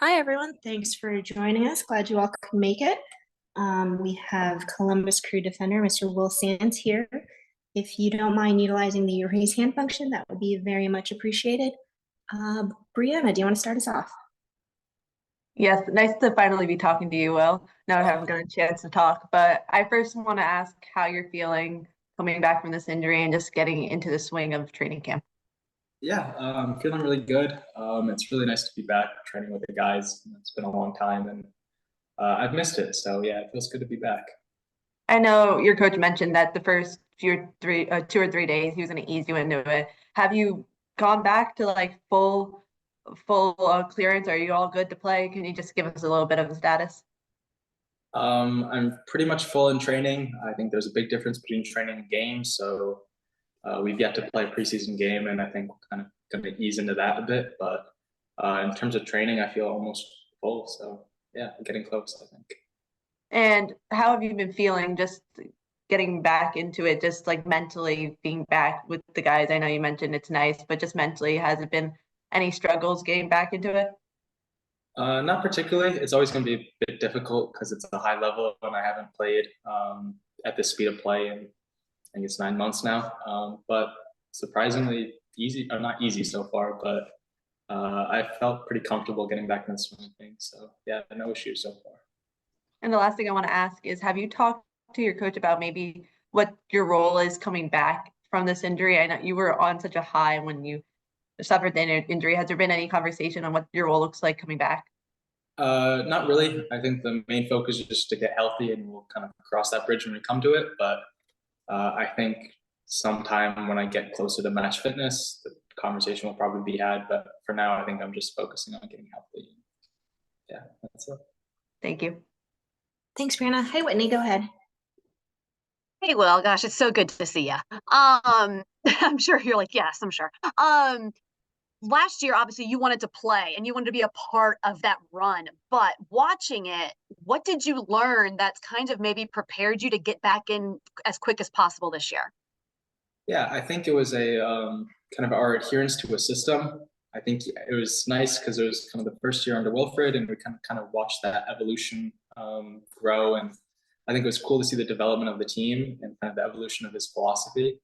Hi, everyone. Thanks for joining us. Glad you all could make it. We have Columbus Crew Defender, Mr. Will Sands here. If you don't mind utilizing the raise hand function, that would be very much appreciated. Brianna, do you want to start us off? Yes, nice to finally be talking to you, Will. Now I haven't gotten a chance to talk, but I first want to ask how you're feeling coming back from this injury and just getting into the swing of training camp. Yeah, I'm feeling really good. It's really nice to be back training with the guys. It's been a long time, and I've missed it. So yeah, it feels good to be back. I know your coach mentioned that the first 2 or 3 days he was going to ease you into it. Have you gone back to like full clearance? Are you all good to play? Can you just give us a little bit of the status? I'm pretty much full in training. I think there's a big difference between training and games. So we've yet to play a preseason game, and I think we're kind of going to ease into that a bit. But in terms of training, I feel almost full. So yeah, getting close, I think. And how have you been feeling just getting back into it, just like mentally being back with the guys? I know you mentioned it's nice, but just mentally, has it been any struggles getting back into it? Not particularly. It's always going to be a bit difficult because it's a high level, and I haven't played at this speed of play in I think it's 9 months now. But surprisingly easy, or not easy so far, but I felt pretty comfortable getting back in the swing of things. So yeah, no issues so far. And the last thing I want to ask is, have you talked to your coach about maybe what your role is coming back from this injury? I know you were on such a high when you suffered the injury. Has there been any conversation on what your role looks like coming back? Not really. I think the main focus is just to get healthy, and we'll kind of cross that bridge when we come to it. But I think sometime when I get closer to match fitness, the conversation will probably be had. But for now, I think I'm just focusing on getting healthy. Yeah, that's it. Thank you. Thanks, Brianna. Hi, Whitney. Go ahead. Hey, Will, gosh, it's so good to see you. I'm sure you're like, yes, I'm sure. Last year, obviously, you wanted to play and you wanted to be a part of that run. But watching it, what did you learn that's kind of maybe prepared you to get back in as quick as possible this year? Yeah, I think it was a kind of our adherence to a system. I think it was nice because it was kind of the first year under Wilfred, and we kind of watched that evolution grow. And I think it was cool to see the development of the team and kind of the evolution of his philosophy.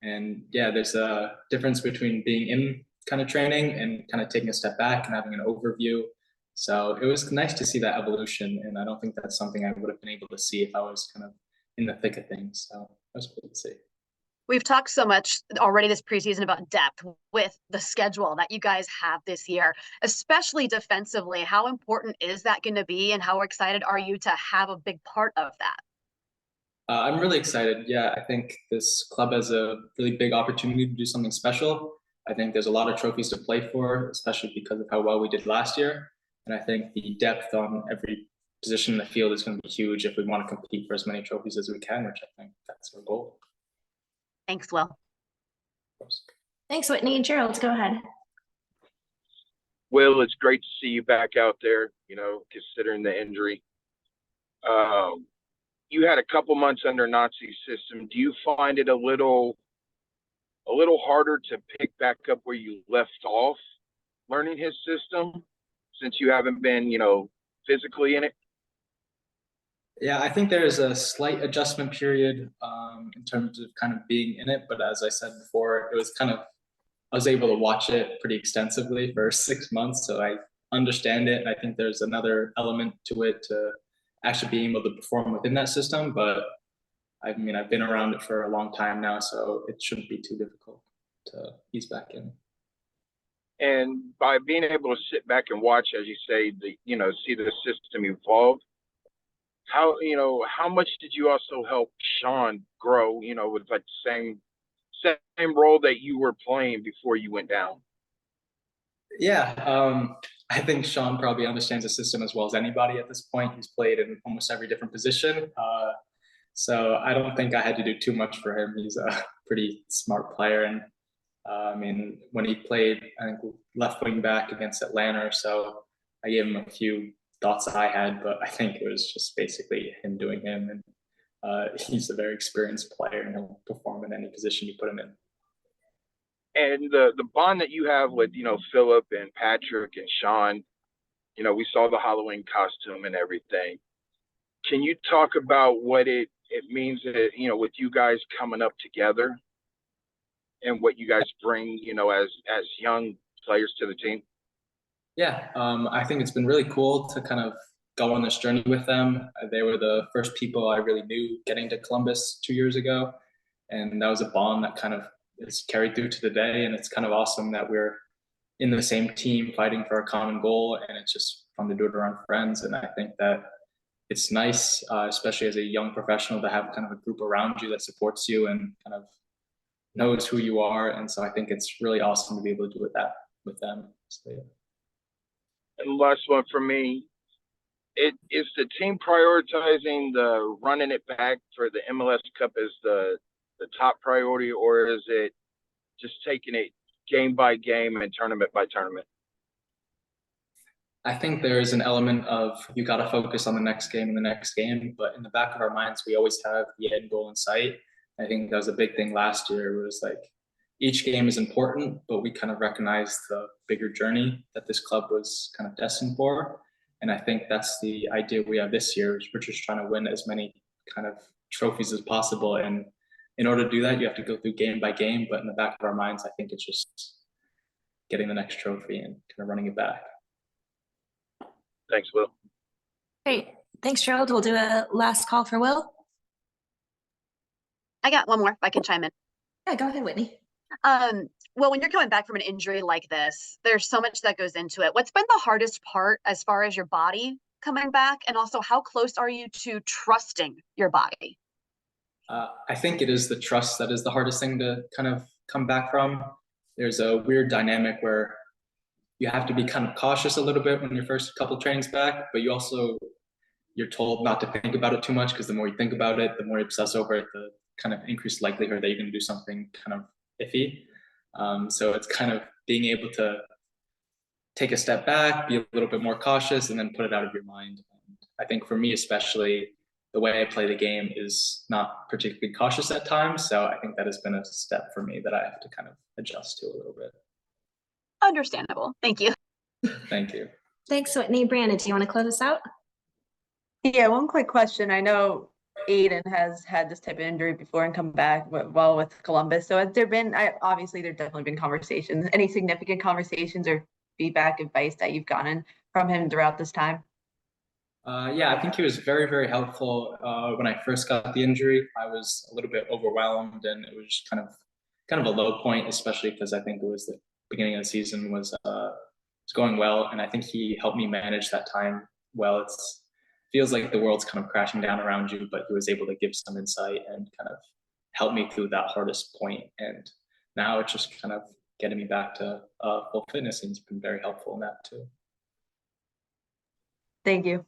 And yeah, there's a difference between being in kind of training and kind of taking a step back and having an overview. So it was nice to see that evolution, and I don't think that's something I would have been able to see if I was kind of in the thick of things. So it was cool to see. We've talked so much already this preseason about depth with the schedule that you guys have this year, especially defensively. How important is that going to be, and how excited are you to have a big part of that? I'm really excited. Yeah, I think this club has a really big opportunity to do something special. I think there's a lot of trophies to play for, especially because of how well we did last year. And I think the depth on every position in the field is going to be huge if we want to compete for as many trophies as we can, which I think that's our goal. Thanks, Will. Of course. Thanks, Whitney. Gerald, go ahead. Will, it's great to see you back out there, considering the injury. You had a couple months under Nazi's system. Do you find it a little harder to pick back up where you left off learning his system since you haven't been, physically in it? Yeah, I think there's a slight adjustment period in terms of kind of being in it. But as I said before, it was kind of, I was able to watch it pretty extensively for 6 months. So I understand it. And I think there's another element to it to actually being able to perform within that system. But I mean, I've been around it for a long time now, so it shouldn't be too difficult to ease back in. And by being able to sit back and watch, as you say, see the system evolve, how much did you also help Sean grow, with like the same role that you were playing before you went down? Yeah, I think Sean probably understands the system as well as anybody at this point. He's played in almost every different position. So I don't think I had to do too much for him. He's a pretty smart player. And I mean, when he played, I think left wing back against Atlanta or so, I gave him a few thoughts I had, but I think it was just basically him doing him. And he's a very experienced player, and he'll perform in any position you put him in. And the bond that you have with, Philip and Patrick and Sean, You know, we saw the Halloween costume and everything. Can you talk about what it means that, you know, with you guys coming up together and what you guys bring, you know, as young players to the team? Yeah, I think it's been really cool to kind of go on this journey with them. They were the first people I really knew getting to Columbus 2 years ago. And that was a bond that kind of is carried through to today. And it's kind of awesome that we're in the same team fighting for a common goal. And it's just fun to do it around friends. And I think that it's nice, especially as a young professional, to have kind of a group around you that supports you and kind of knows who you are. And so I think it's really awesome to be able to do it that with them. So, yeah. And last one for me, is the team prioritizing the running it back for the MLS Cup as the top priority, or is it just taking it game by game and tournament by tournament? I think there's an element of you got to focus on the next game and the next game, but in the back of our minds, we always have the end goal in sight. I think that was a big thing last year. It was like each game is important, but we kind of recognized the bigger journey that this club was kind of destined for. And I think that's the idea we have this year, is we're just trying to win as many kind of trophies as possible. And in order to do that, you have to go through game by game. But in the back of our minds, I think it's just getting the next trophy and kind of running it back. Thanks, Will. Great. Thanks, Gerald. We'll do a last call for Will. I got one more, if I can chime in. Yeah, go ahead, Whitney. Well, when you're coming back from an injury like this, there's so much that goes into it. What's been the hardest part as far as your body coming back? And also, how close are you to trusting your body? I think it is the trust that is the hardest thing to kind of come back from. There's a weird dynamic where you have to be kind of cautious a little bit when your first couple trainings back, but you're told not to think about it too much, because the more you think about it, the more you obsess over it, the kind of increased likelihood that you're going to do something kind of iffy. So it's kind of being able to take a step back, be a little bit more cautious, and then put it out of your mind. And I think for me, especially, the way I play the game is not particularly cautious at times. So I think that has been a step for me that I have to kind of adjust to a little bit. Understandable. Thank you. Thank you. Thanks, Whitney. Brandon, do you want to close us out? Yeah, one quick question. I know Aiden has had this type of injury before and come back well with Columbus. So has there been, obviously there's definitely been conversations, any significant conversations or feedback, advice that you've gotten from him throughout this time? Yeah, I think he was very, very helpful. When I first got the injury, I was a little bit overwhelmed, and it was kind of a low point, especially because I think it was the beginning of the season was going well, and I think he helped me manage that time well. It feels like the world's kind of crashing down around you, but he was able to give some insight and kind of help me through that hardest point. And now it's just kind of getting me back to full fitness, and he's been very helpful in that too. Thank you.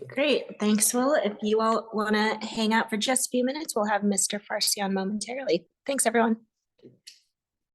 Great. Thanks, Will. If you all want to hang out for just a few minutes, we'll have Mr. Farsi on momentarily. Thanks, everyone.